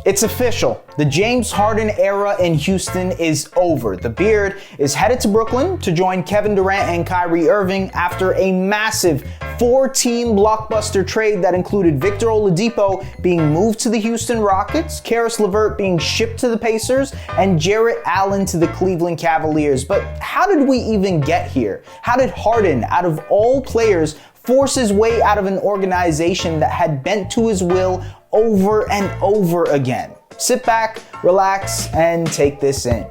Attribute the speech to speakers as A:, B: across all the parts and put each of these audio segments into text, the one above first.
A: It's official. The James Harden era in Houston is over. The Beard is headed to Brooklyn to join Kevin Durant and Kyrie Irving after a massive 4-team blockbuster trade that included Victor Oladipo being moved to the Houston Rockets, Caris LeVert being shipped to the Pacers, and Jarrett Allen to the Cleveland Cavaliers. But how did we even get here? How did Harden, out of all players, force his way out of an organization that had bent to his will over and over again? Sit back, relax, and take this in.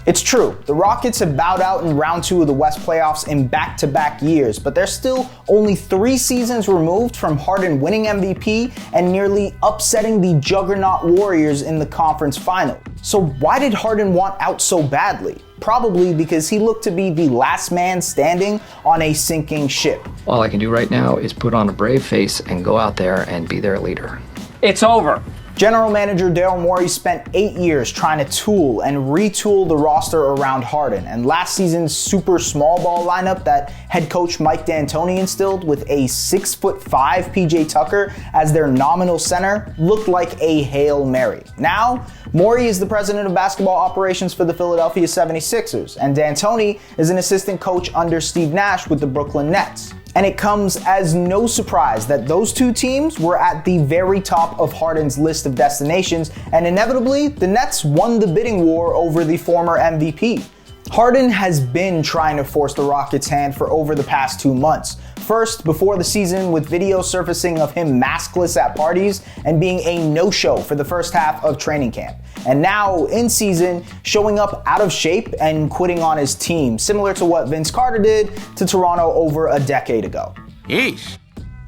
A: It's true, the Rockets have bowed out in round 2 of the West playoffs in back-to-back years, but they're still only 3 seasons removed from Harden winning MVP and nearly upsetting the juggernaut Warriors in the conference final. So why did Harden want out so badly? Probably because he looked to be the last man standing on a sinking ship.
B: All I can do right now is put on a brave face and go out there and be their leader.
C: It's over.
A: General manager Daryl Morey spent 8 years trying to tool and retool the roster around Harden, and last season's super small ball lineup that head coach Mike D'Antoni instilled with a 6'5" PJ Tucker as their nominal center looked like a Hail Mary. Now, Morey is the president of basketball operations for the Philadelphia 76ers, and D'Antoni is an assistant coach under Steve Nash with the Brooklyn Nets. And it comes as no surprise that those two teams were at the very top of Harden's list of destinations, and inevitably, the Nets won the bidding war over the former MVP. Harden has been trying to force the Rockets' hand for over the past 2 months. First, before the season, with video surfacing of him maskless at parties and being a no-show for the first half of training camp. And now, in season, showing up out of shape and quitting on his team, similar to what Vince Carter did to Toronto over a decade ago.
D: Yeesh,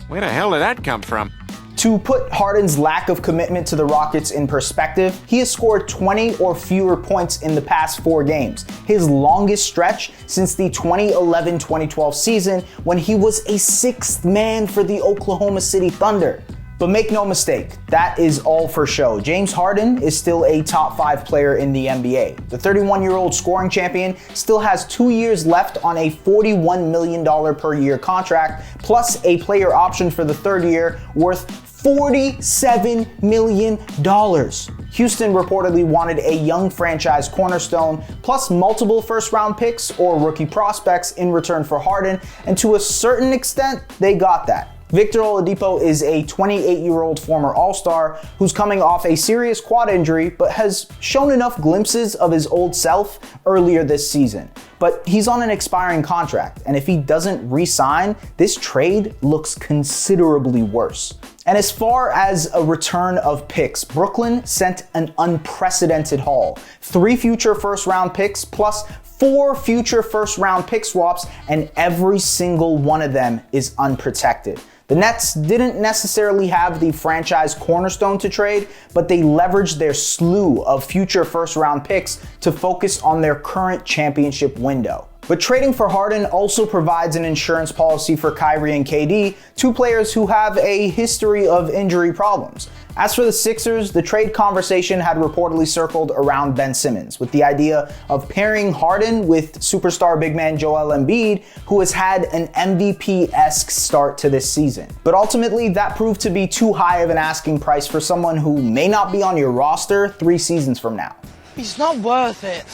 D: where the hell did that come from?
A: To put Harden's lack of commitment to the Rockets in perspective, he has scored 20 or fewer points in the past 4 games, his longest stretch since the 2011-2012 season when he was a 6th man for the Oklahoma City Thunder. But make no mistake, that is all for show. James Harden is still a top 5 player in the NBA. The 31-year-old scoring champion still has 2 years left on a $41 million per year contract, plus a player option for the 3rd year worth $47 million. Houston reportedly wanted a young franchise cornerstone, plus multiple first-round picks or rookie prospects in return for Harden, and to a certain extent, they got that. Victor Oladipo is a 28-year-old former All-Star who's coming off a serious quad injury but has shown enough glimpses of his old self earlier this season. But he's on an expiring contract, and if he doesn't re-sign, this trade looks considerably worse. And as far as a return of picks, Brooklyn sent an unprecedented haul. 3 future first-round picks plus 4 future first-round pick swaps, and every single one of them is unprotected. The Nets didn't necessarily have the franchise cornerstone to trade, but they leveraged their slew of future first-round picks to focus on their current championship window. But trading for Harden also provides an insurance policy for Kyrie and KD, 2 players who have a history of injury problems. As for the Sixers, the trade conversation had reportedly circled around Ben Simmons, with the idea of pairing Harden with superstar big man Joel Embiid, who has had an MVP-esque start to this season. But ultimately, that proved to be too high of an asking price for someone who may not be on your roster 3 seasons from now.
E: It's not worth it.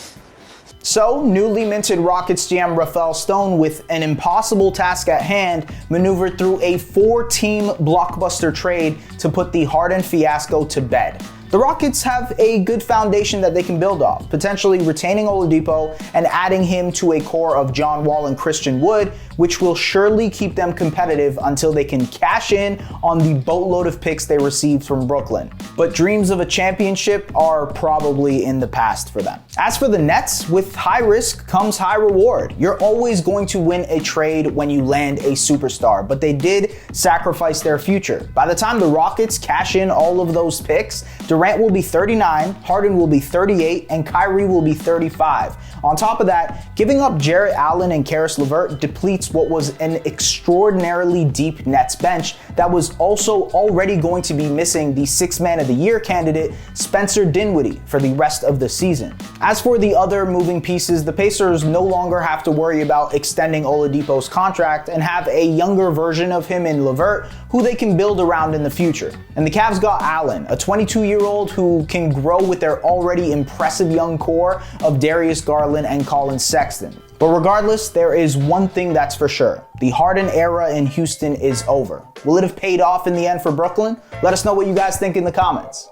A: So, newly minted Rockets GM Rafael Stone, with an impossible task at hand, maneuvered through a 4-team blockbuster trade to put the Harden fiasco to bed. The Rockets have a good foundation that they can build off, potentially retaining Oladipo and adding him to a core of John Wall and Christian Wood, which will surely keep them competitive until they can cash in on the boatload of picks they received from Brooklyn. But dreams of a championship are probably in the past for them. As for the Nets, with high risk comes high reward. You're always going to win a trade when you land a superstar, but they did sacrifice their future. By the time the Rockets cash in all of those picks, Durant Durant will be 39, Harden will be 38, and Kyrie will be 35. On top of that, giving up Jarrett Allen and Caris LeVert depletes what was an extraordinarily deep Nets bench that was also already going to be missing the Sixth Man of the Year candidate, Spencer Dinwiddie, for the rest of the season. As for the other moving pieces, the Pacers no longer have to worry about extending Oladipo's contract and have a younger version of him in LeVert who they can build around in the future. And the Cavs got Allen, a 22-year-old who can grow with their already impressive young core of Darius Garland and Colin Sexton. But regardless, there is one thing that's for sure. The Harden era in Houston is over. Will it have paid off in the end for Brooklyn? Let us know what you guys think in the comments.